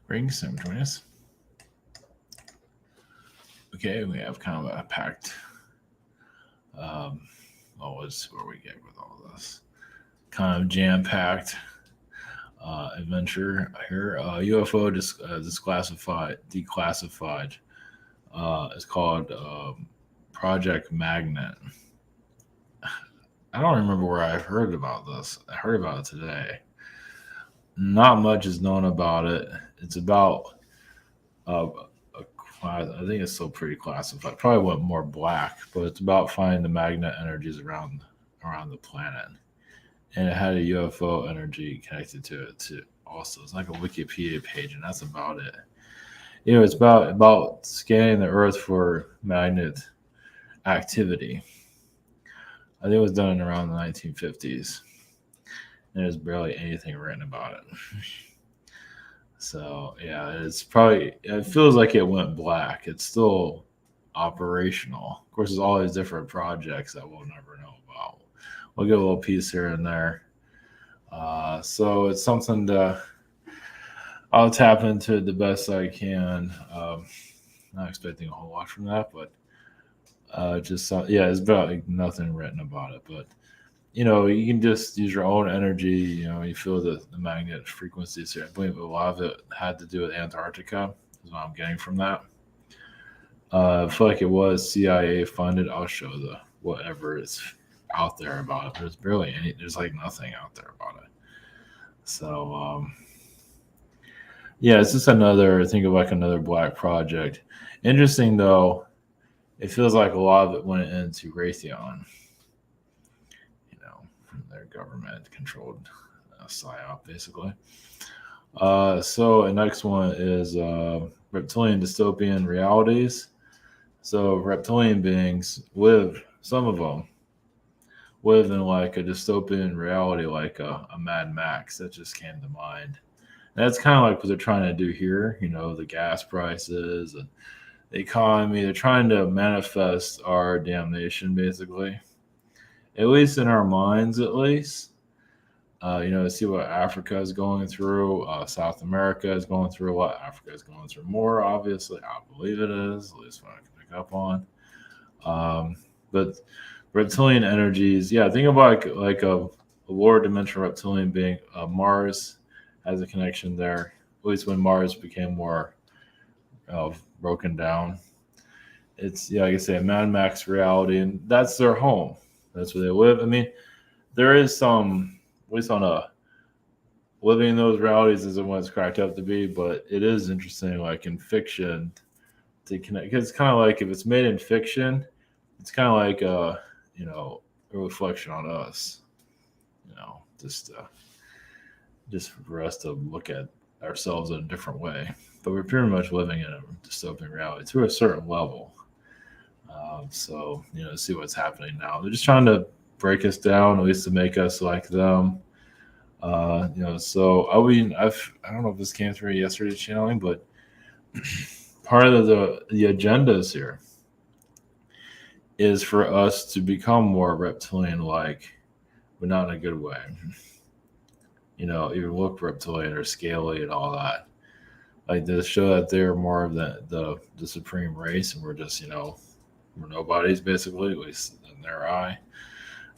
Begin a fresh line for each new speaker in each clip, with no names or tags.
Ring sim join us. Okay, we have kind of a packed. Let's see where we get with all this. Kind of jam-packed adventure here. UFO declassified. It's called Project Magnet. I don't remember where I heard about this. I heard about it today. Not much is known about it. It's about I think it's still pretty classified. Probably went more black, but it's about finding the magnet energies around the planet, and it had a UFO energy connected to it too. Also, it's like a Wikipedia page, and that's about it. It's about scanning the Earth for magnet activity. I think it was done around the 1950s, and there's barely anything written about it. So yeah, it feels like it went black. It's still operational. Of course, there's all these different projects that we'll never know about. We'll get a little piece here and there. So it's something I'll tap into the best I can. Not expecting a whole lot from that, but it's about like nothing written about it. But you can just use your own energy. You feel the magnet frequencies here. I believe a lot of it had to do with Antarctica, is what I'm getting from that. I feel like it was CIA funded. I'll show the whatever is out there about it. There's barely any. There's like nothing out there about it. So it's just think of like another black project. Interesting though, it feels like a lot of it went into Raytheon. Their government-controlled psyop, basically. So the next one is reptilian dystopian realities. So reptilian beings some of them live in like a dystopian reality, like a Mad Max. That just came to mind. And that's kind of like what they're trying to do here. The gas prices and the economy. They're trying to manifest our damnation, basically. At least in our minds, at least. See what Africa is going through. South America is going through what Africa is going through more, obviously. I believe it is, at least what I can pick up on. But reptilian energies, think about like a lower dimensional reptilian being. Mars has a connection there, at least when Mars became more broken down. It's, like I say, a Mad Max reality, and that's their home. That's where they live. I mean, there is some, at least on a living in those realities isn't what it's cracked up to be, but it is interesting, like in fiction, to connect. Because it's kind of like if it's made in fiction, it's kind of like a reflection on us. Just for us to look at ourselves in a different way. But we're pretty much living in a dystopian reality to a certain level. See what's happening now. They're just trying to break us down, at least to make us like them. So I don't know if this came through yesterday's channeling, but part of the agendas here is for us to become more reptilian-like, but not in a good way. Even look reptilian or scaly and all that. Like to show that they're more of the supreme race, and we're just we're nobodies, basically, at least in their eye.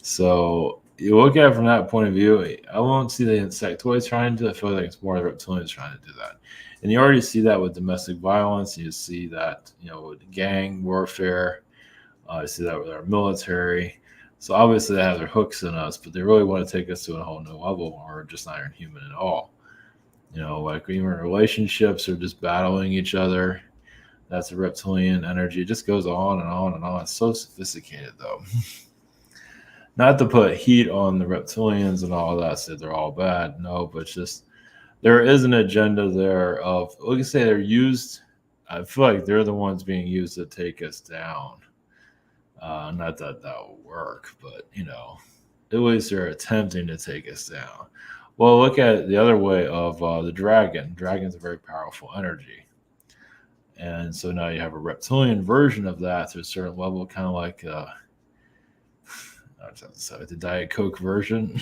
So you look at it from that point of view. I won't see the insectoids trying to. I feel like it's more the reptilians trying to do that, and you already see that with domestic violence. You see that with gang warfare. You see that with our military. So obviously they have their hooks in us, but they really want to take us to a whole new level, or we're just not even human at all. Like even relationships are just battling each other. That's a reptilian energy. It just goes on and on and on. It's so sophisticated, though. Not to put heat on the reptilians and all that, say they're all bad. No, but it's just there is an agenda there of, like I say, they're used. I feel like they're the ones being used to take us down. Not that will work, but at least they're attempting to take us down. Well, look at it the other way of the dragon. Dragon's a very powerful energy. And so now you have a reptilian version of that to a certain level, kind of like the Diet Coke version.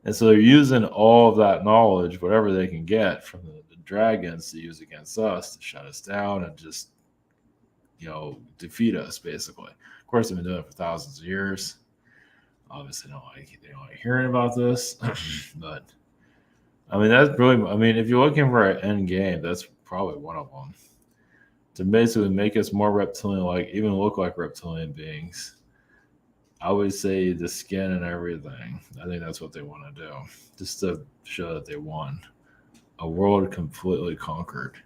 And so they're using all of that knowledge, whatever they can get from the dragons to use against us to shut us down and just, defeat us, basically. Of course, they've been doing it for thousands of years. Obviously, they don't like hearing about this, but I mean, that's really. I mean, if you're looking for an end game, that's probably one of them. To basically make us more reptilian-like, even look like reptilian beings. I would say the skin and everything. I think that's what they want to do, just to show that they won a world completely conquered.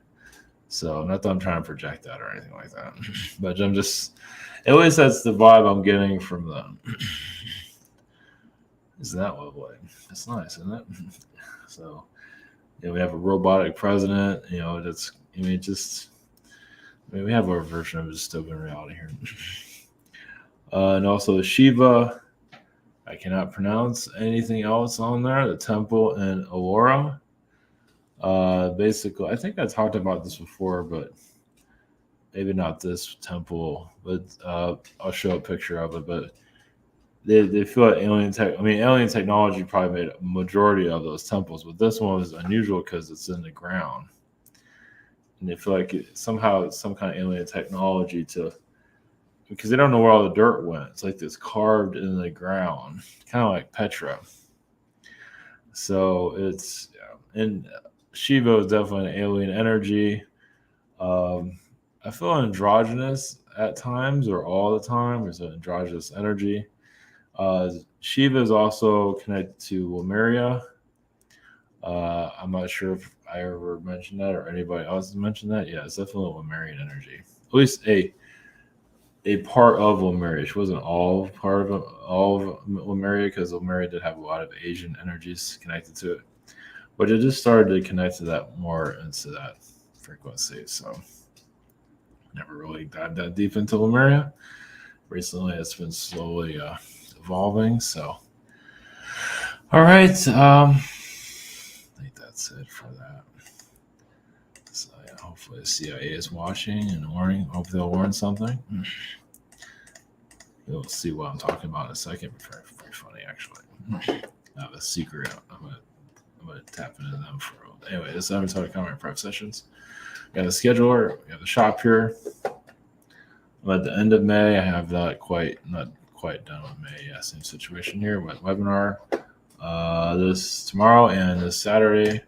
So, not that I'm trying to project that or anything like that, but I'm just. At least that's the vibe I'm getting from them. Isn't that lovely? That's nice, isn't it? So, we have a robotic president. That's. We have our version of dystopian reality here. And also Shiva. I cannot pronounce anything else on there. The temple in Ellora. Basically, I think I talked about this before, but maybe not this temple. But I'll show a picture of it. But they feel like alien technology probably made a majority of those temples, but this one was unusual because it's in the ground, and they feel like somehow it's some kind of alien technology because they don't know where all the dirt went. It's like this carved in the ground, kind of like Petra. So it's and Shiva is definitely an alien energy. I feel androgynous at times, or all the time. There's an androgynous energy. Shiva is also connected to Lemuria. I'm not sure if I ever mentioned that or anybody else has mentioned that. Yeah, it's definitely Lemurian energy. At least a part of Lemuria. She wasn't all of Lemuria, because Lemuria did have a lot of Asian energies connected to it. But it just started to connect to that more into that frequency. So never really dived that deep into Lemuria. Recently, it's been slowly evolving. So, all right. I think that's it for that. So, yeah, hopefully the CIA is watching and learning. Hope they'll learn something. You'll see what I'm talking about in a second. Very funny, actually. I have a secret. I'm gonna tap into them for a while. Anyway, this is Avatar Comment Prep Sessions. We got the scheduler. We have the shop here. I'm at the end of May. I have that not quite done with May. Yeah, same situation here with webinar. This tomorrow and this Saturday.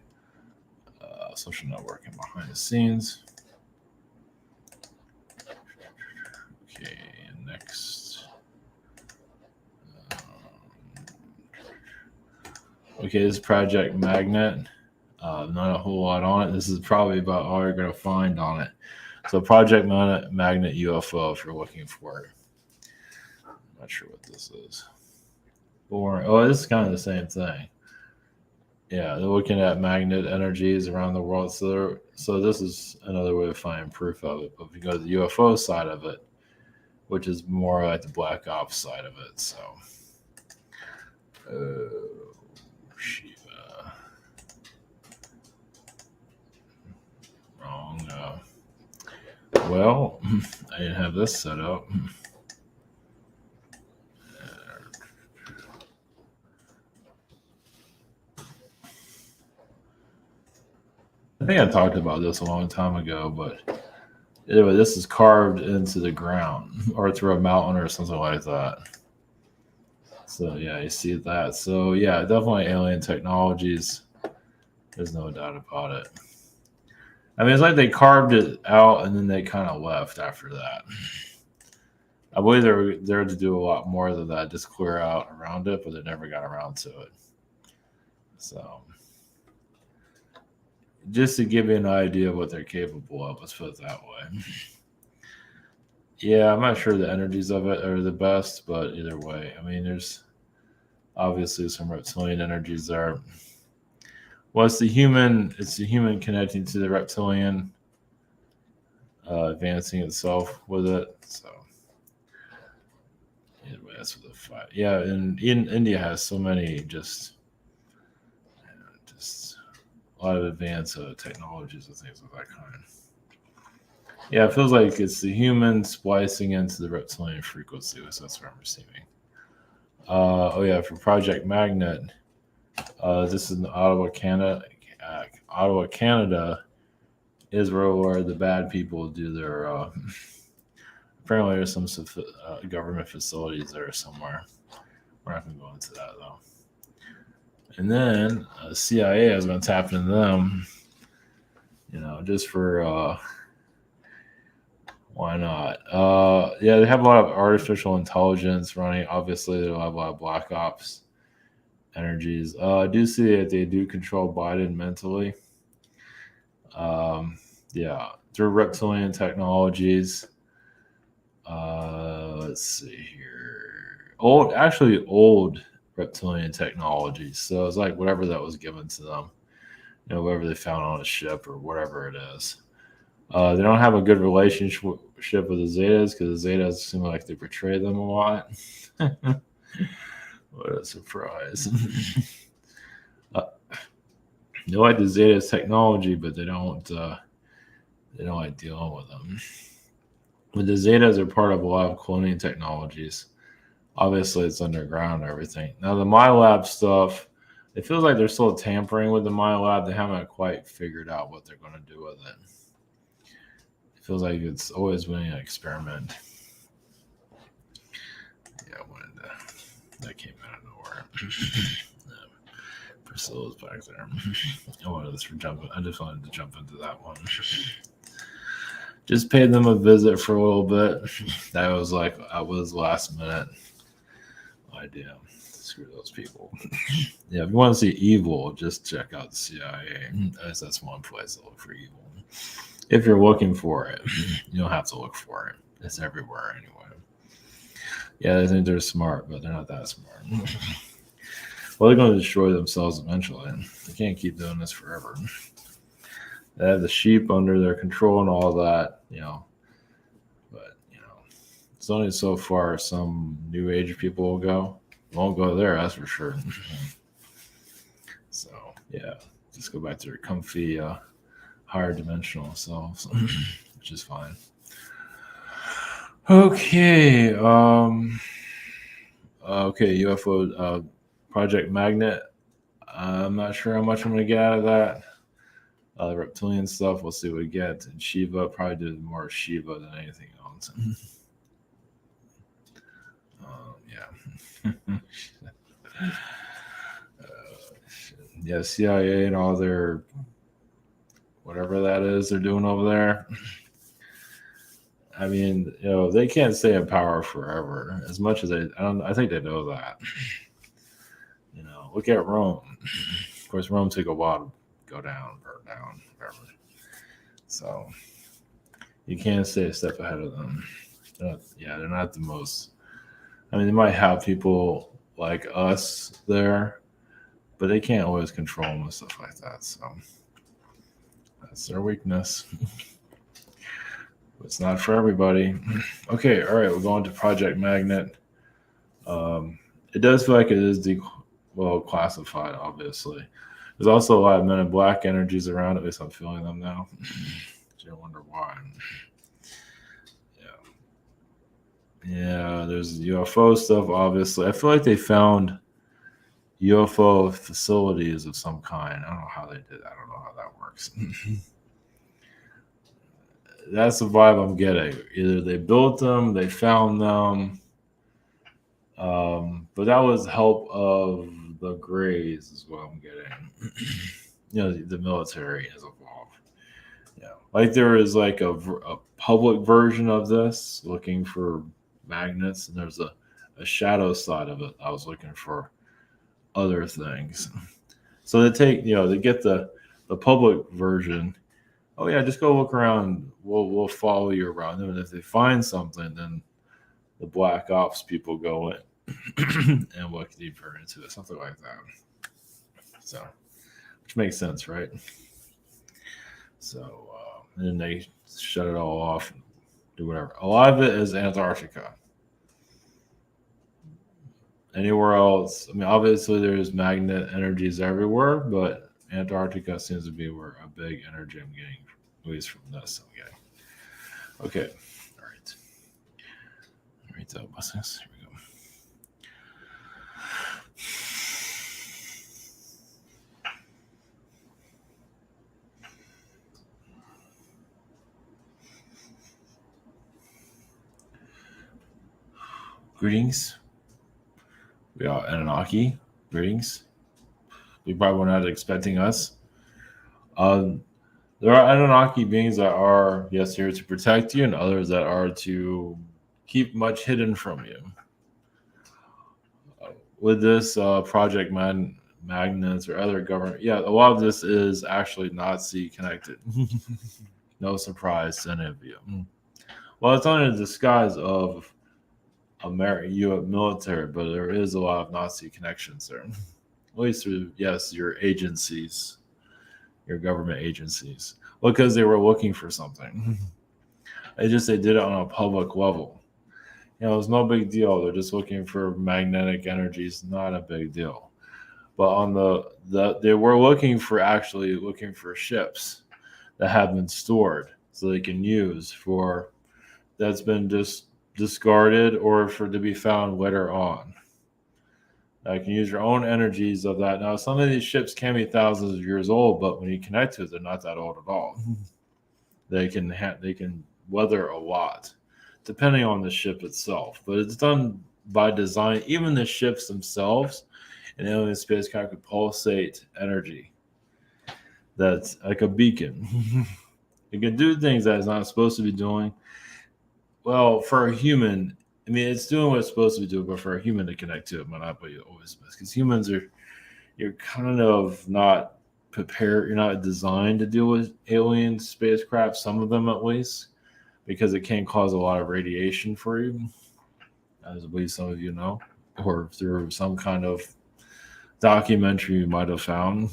Social networking behind the scenes. Okay, and next. Okay, this is Project Magnet. Not a whole lot on it. This is probably about all you're going to find on it. So Project Magnet UFO, if you're looking for it. I'm not sure what this is. Boring. Oh, this is kind of the same thing. Yeah, they're looking at magnet energies around the world. So this is another way of finding proof of it. But if you go to the UFO side of it, which is more like the Black Ops side of it. So, Shiva. Wrong. Well, I didn't have this set up. I think I talked about this a long time ago, but anyway, this is carved into the ground or through a mountain or something like that. So yeah, you see that. So yeah, definitely alien technologies. There's no doubt about it. I mean, it's like they carved it out and then they kind of left after that. I believe they were there to do a lot more than that, just clear out around it, but they never got around to it. So just to give you an idea of what they're capable of, let's put it that way. Yeah, I'm not sure the energies of it are the best, but either way, I mean, there's obviously some reptilian energies there. Well, it's the human connecting to the reptilian, advancing itself with it. So anyway, that's what the fight. Yeah, and India has so many just a lot of advanced technologies and things of that kind. Yeah, it feels like it's the human splicing into the reptilian frequency. So that's what I'm receiving. For Project Magnet, this is in Ottawa, Canada. Israel, where the bad people do their. Apparently, there's some government facilities there somewhere. We're not going to go into that though. And then CIA is going to tap into them. Just for why not? Yeah, they have a lot of artificial intelligence running. Obviously, they have a lot of black ops energies. I do see that they do control Biden mentally. Yeah, through reptilian technologies. Let's see here. Old reptilian technologies. So it's like whatever that was given to them, whatever they found on a ship or whatever it is. They don't have a good relationship with the Zetas because the Zetas seem like they portray them a lot. What a surprise. They like the Zetas technology, but they don't like dealing with them. But the Zetas are part of a lot of cloning technologies. Obviously, it's underground and everything. Now, the MyLab stuff, it feels like they're still tampering with the MyLab. They haven't quite figured out what they're going to do with it. It feels like it's always been an experiment. Yeah, that came out of nowhere. Priscilla's back there. I just wanted to jump into that one. Just paid them a visit for a little bit. That was last minute idea. Screw those people. Yeah, if you want to see evil, just check out the CIA. That's one place to look for evil. If you're looking for it, you don't have to look for it. It's everywhere anyway. Yeah, they think they're smart, but they're not that smart. Well, they're going to destroy themselves eventually. They can't keep doing this forever. They have the sheep under their control and all that, But, it's only so far some new age people will go. Won't go there, that's for sure. So, yeah, just go back to their comfy, higher dimensional selves, which is fine. Okay. UFO Project Magnet. I'm not sure how much I'm going to get out of that. The reptilian stuff, we'll see what we get. And Shiva, probably did more Shiva than anything else. Yeah. CIA and all their whatever that is they're doing over there. I mean, they can't stay in power forever. As much as I think they know that. Look at Rome. Of course, Rome took a while to go down, burn down, whatever. So you can't stay a step ahead of them. They're not the most. I mean, they might have people like us there, but they can't always control them and stuff like that. So that's their weakness. It's not for everybody. Okay, all right, we're going to Project Magnet. It does feel like it is classified, obviously. There's also a lot of Men in Black energies around, at least I'm feeling them now. I wonder why. Yeah, there's UFO stuff, obviously. I feel like they found UFO facilities of some kind. I don't know how they did that. I don't know how that works. That's the vibe I'm getting. Either they built them, they found them. But that was help of the Greys is what I'm getting. The military is involved. Yeah, like there is like a public version of this looking for magnets, and there's a shadow side of it. I was looking for other things. So they get the public version. Oh yeah, just go look around. We'll follow you around. And if they find something, then the black ops people go in and look deeper into it, something like that. So, which makes sense, right? So, and then they shut it all off and do whatever. A lot of it is Antarctica. Anywhere else, I mean, obviously there's magnet energies everywhere, but Antarctica seems to be where a big energy I'm getting, at least from this I'm getting. Okay, all right. So, blessings. Here we go. Greetings. We are Anunnaki. Greetings. You probably were not expecting us. There are Anunnaki beings that are, yes, here to protect you, and others that are to keep much hidden from you. With this Project Magnets or other government, yeah, a lot of this is actually Nazi connected. No surprise to any of you. Well, it's under the disguise of American U.S. military, but there is a lot of Nazi connections there. At least through, yes, your agencies, your government agencies. Well, because they were looking for something. They did it on a public level. It's no big deal. They're just looking for magnetic energies, not a big deal. But on they were looking for ships that have been stored so they can use for that's been just discarded or for to be found later on. You can use your own energies of that. Now, some of these ships can be thousands of years old, but when you connect to it, they're not that old at all. They can weather a lot, depending on the ship itself. But it's done by design. Even the ships themselves, an alien spacecraft could pulsate energy. That's like a beacon. It can do things that it's not supposed to be doing. Well, for a human, I mean, it's doing what it's supposed to be doing, but for a human to connect to it might not be always best. Because humans you're kind of not prepared. You're not designed to deal with alien spacecraft, some of them at least, because it can cause a lot of radiation for you, as I believe some of you know, or through some kind of documentary you might have found.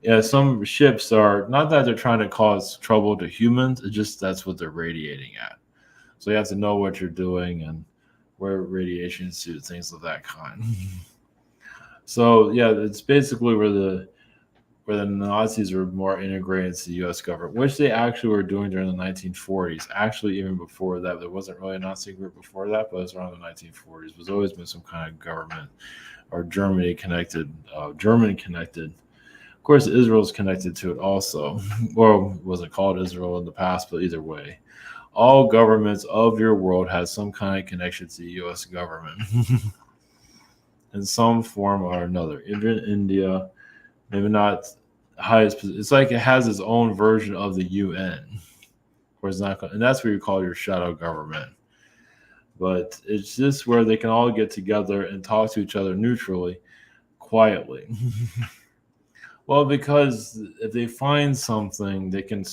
Yeah, some ships are not that they're trying to cause trouble to humans, it's just that's what they're radiating at. So you have to know what you're doing and where radiation suits, things of that kind. So yeah, it's basically where the Nazis were more integrated into the U.S. government, which they actually were doing during the 1940s. Actually, even before that, there wasn't really a Nazi group before that, but it was around the 1940s. There's always been some kind of government or German connected. Of course, Israel's connected to it also. Well, it wasn't called Israel in the past, but either way, all governments of your world has some kind of connection to the U.S. government in some form or another. Even India, maybe not highest. It's like it has its own version of the UN, where it's not, and that's what you call your shadow government. But it's just where they can all get together and talk to each other neutrally, quietly. Well, because if they find something, they can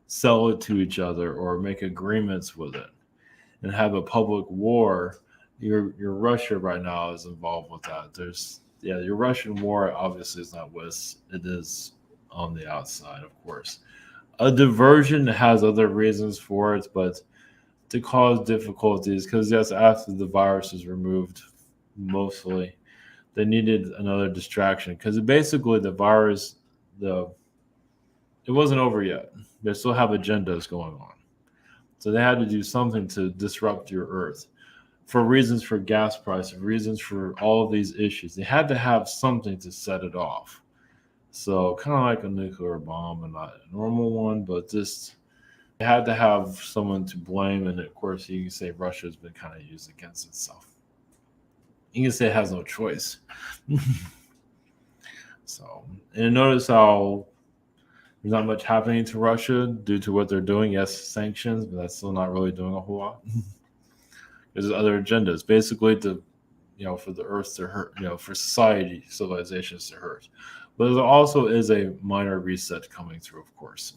sell it to each other or make agreements with it and have a public war. Your Russia right now is involved with that. Your Russian war obviously is not West. It is on the outside, of course. A diversion has other reasons for it, but to cause difficulties, because yes, after the virus is removed, mostly, they needed another distraction because basically the virus, it wasn't over yet. They still have agendas going on. So they had to do something to disrupt your Earth for reasons for gas price, reasons for all of these issues. They had to have something to set it off. So kind of like a nuclear bomb and not a normal one, but just they had to have someone to blame. And of course, you can say Russia has been kind of used against itself. You can say it has no choice. So, and notice how there's not much happening to Russia due to what they're doing. Yes, sanctions, but that's still not really doing a whole lot. There's other agendas, basically for the Earth to hurt, for society, civilizations to hurt. But there also is a minor reset coming through, of course.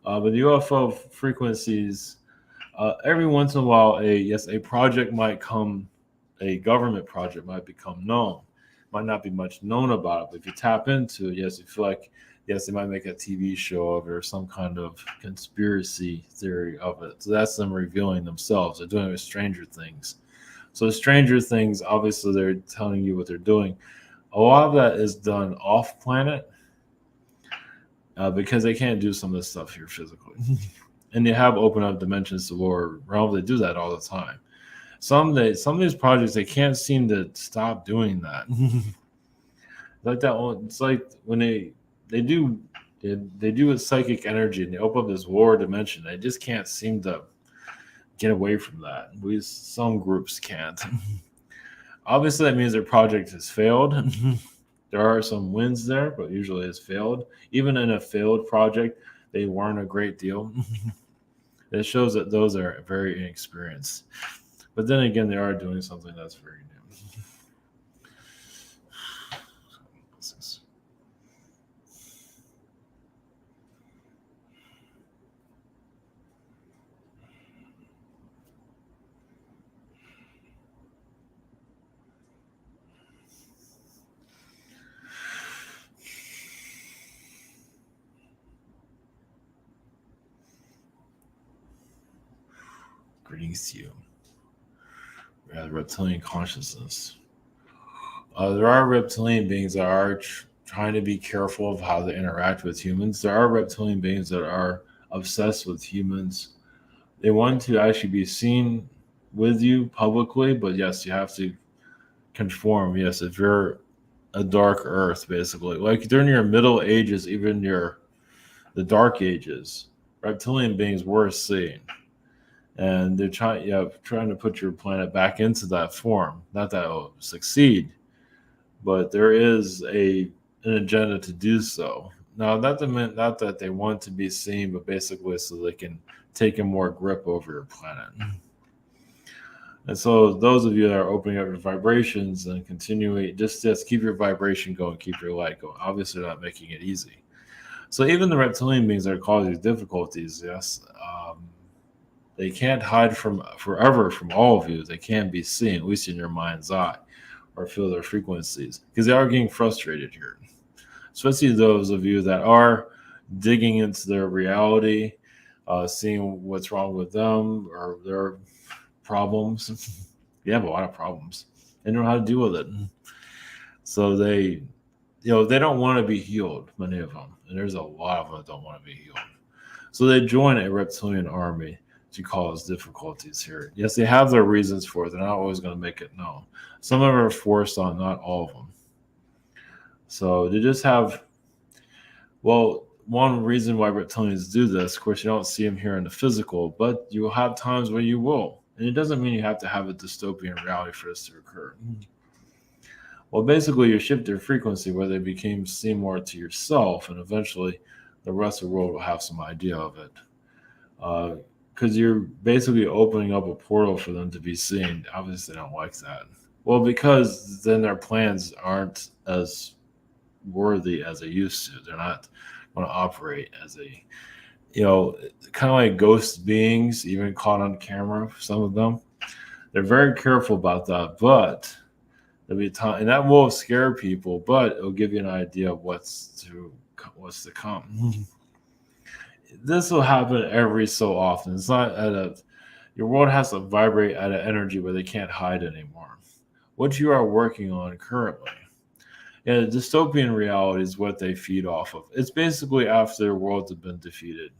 But the UFO frequencies, every once in a while, a project might come. A government project might become known. Might not be much known about it, but if you tap into it, yes, you feel like, yes, they might make a TV show of it or some kind of conspiracy theory of it. So that's them revealing themselves. They're doing it with Stranger Things. So Stranger Things, obviously, they're telling you what they're doing. A lot of that is done off planet because they can't do some of this stuff here physically. And they have opened up dimensions to lower realms. They do that all the time. Some of these projects, they can't seem to stop doing that. Like that one, it's like when they do with psychic energy and they open up this lower dimension. They just can't seem to get away from that. Some groups can't. Obviously, that means their project has failed. There are some wins there, but usually it's failed. Even in a failed project, they learn a great deal. It shows that those are very inexperienced. But then again, they are doing something that's very new. Greetings to you. We have the reptilian consciousness. There are reptilian beings that are trying to be careful of how they interact with humans. There are reptilian beings that are obsessed with humans. They want to actually be seen with you publicly, but yes, you have to conform. Yes, if you're a dark earth, basically, like during your Middle Ages, even the Dark Ages, reptilian beings were seen. And they're trying to put your planet back into that form. Not that it'll succeed, but there is an agenda to do so. Now, not that they want to be seen, but basically so they can take a more grip over your planet. And so those of you that are opening up your vibrations and continuing, just keep your vibration going, keep your light going. Obviously not making it easy. So even the reptilian beings that are causing difficulties, yes, they can't hide forever from all of you. They can be seen, at least in your mind's eye, or feel their frequencies, because they are getting frustrated here. Especially those of you that are digging into their reality, seeing what's wrong with them or their problems. You have a lot of problems and know how to deal with it. So they don't want to be healed, many of them. And there's a lot of them that don't want to be healed. So they join a reptilian army to cause difficulties here. Yes, they have their reasons for it. They're not always going to make it known. Some of them are forced on, not all of them. So they just have, one reason why reptilians do this, of course, you don't see them here in the physical, but you will have times when you will. And it doesn't mean you have to have a dystopian reality for this to occur. Well, basically, you shift their frequency where they became seen more to yourself, and eventually the rest of the world will have some idea of it. Because you're basically opening up a portal for them to be seen. Obviously, they don't like that. Well, because then their plans aren't as worthy as they used to. They're not going to operate as kind of like ghost beings, even caught on camera, some of them. They're very careful about that, but there'll be a time, and that will scare people, but it'll give you an idea of what's to come. This will happen every so often. It's not your world has to vibrate at an energy where they can't hide anymore. What you are working on currently, the dystopian reality is what they feed off of. It's basically after their worlds have been defeated.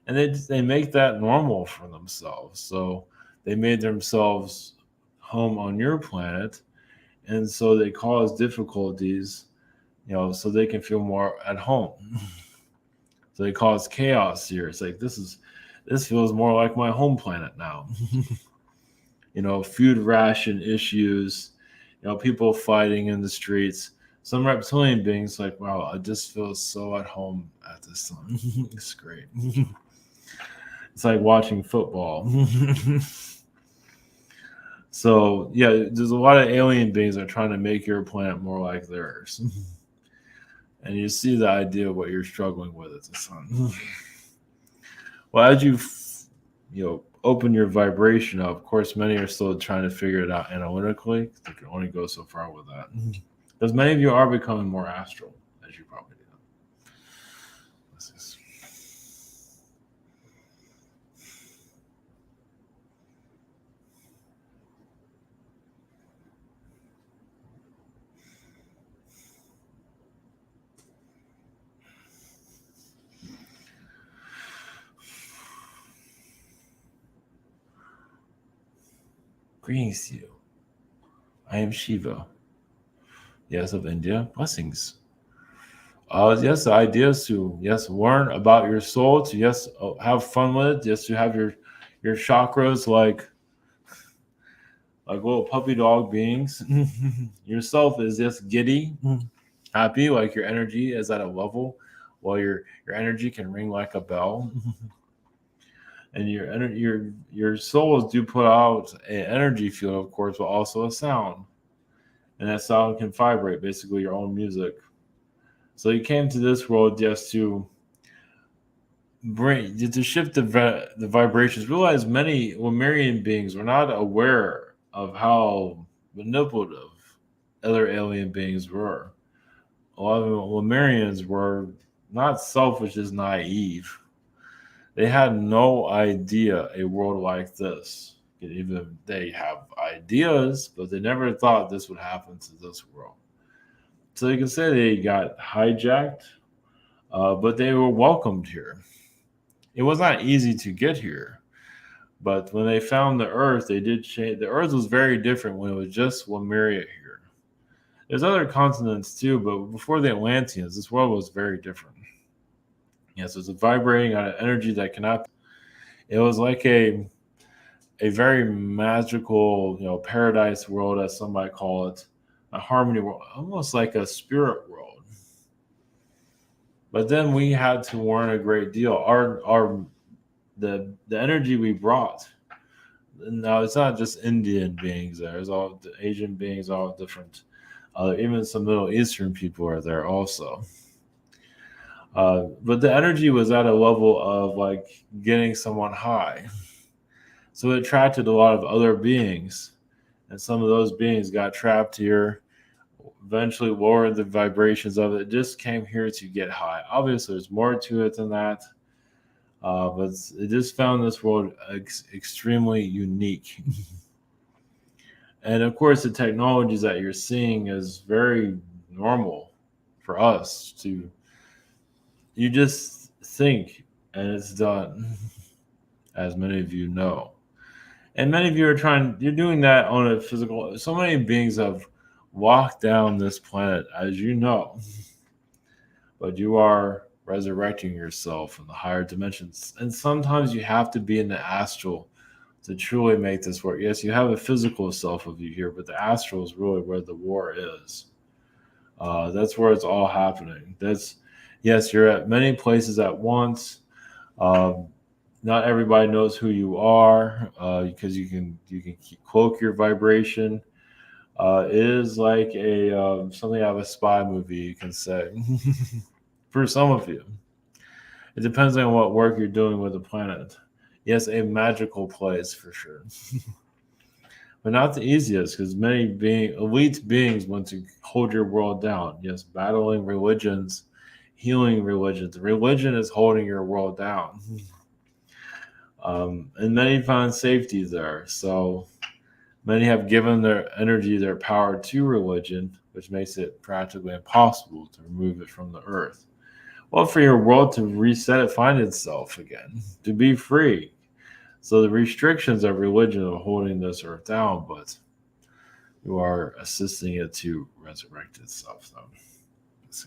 And they make that normal for themselves. So they made themselves home on your planet. And so they cause difficulties, so they can feel more at home. So they cause chaos here. It's like, this feels more like my home planet now. Food ration issues, people fighting in the streets. Some reptilian beings like, wow, I just feel so at home at this time. It's great. It's like watching football. So, yeah, there's a lot of alien beings that are trying to make your planet more like theirs. And you see the idea of what you're struggling with at this time. Well, as you open your vibration up, of course, many are still trying to figure it out analytically. They can only go so far with that. Because many of you are becoming more astral, as you probably do. Greetings to you. I am Shiva. Yes, of India. Blessings. Yes, the idea is to, learn about your soul, to, have fun with it, to have your Your chakras like little puppy dog beings. Yourself is just giddy, happy, like your energy is at a level, while your energy can ring like a bell. And your souls do put out an energy field, of course, but also a sound. And that sound can vibrate, basically your own music. So you came to this world just to shift the vibrations. Realize many Lemurian beings were not aware of how manipulative other alien beings were. A lot of Lemurians were not selfish, just naive. They had no idea a world like this. Even they have ideas, but they never thought this would happen to this world. So you can say they got hijacked, but they were welcomed here. It was not easy to get here, but when they found the Earth, they did change. The Earth was very different when it was just Lemuria here. There's other continents too, but before the Atlanteans, this world was very different. Yes, it was vibrating on an energy that cannot. It was like a very magical, paradise world, as some might call it, a harmony world, almost like a spirit world. But then we had to learn a great deal. The energy we brought. Now it's not just Indian beings there. There's all the Asian beings, all different. Even some Middle Eastern people are there also. But the energy was at a level of like getting someone high. So it attracted a lot of other beings. And some of those beings got trapped here, eventually lowered the vibrations of it, just came here to get high. Obviously, there's more to it than that. But it just found this world extremely unique. And of course, the technologies that you're seeing is very normal for us to. You just think and it's done, as many of you know. And many of you you're doing that on a physical. So many beings have walked down this planet, as you know. But you are resurrecting yourself in the higher dimensions. And sometimes you have to be in the astral to truly make this work. Yes, you have a physical self of you here, but the astral is really where the war is. That's where it's all happening. Yes, you're at many places at once. Not everybody knows who you are because you can cloak your vibration. It is like a something out of a spy movie, you can say. For some of you, it depends on what work you're doing with the planet. Yes, a magical place for sure, but not the easiest because many elite beings want to hold your world down. Yes, battling religions, healing religions. Religion is holding your world down. And many find safety there. So many have given their energy, their power to religion, which makes it practically impossible to remove it from the earth. Well, for your world to reset it, find itself again, to be free. So the restrictions of religion are holding this earth down, but you are assisting it to resurrect itself. So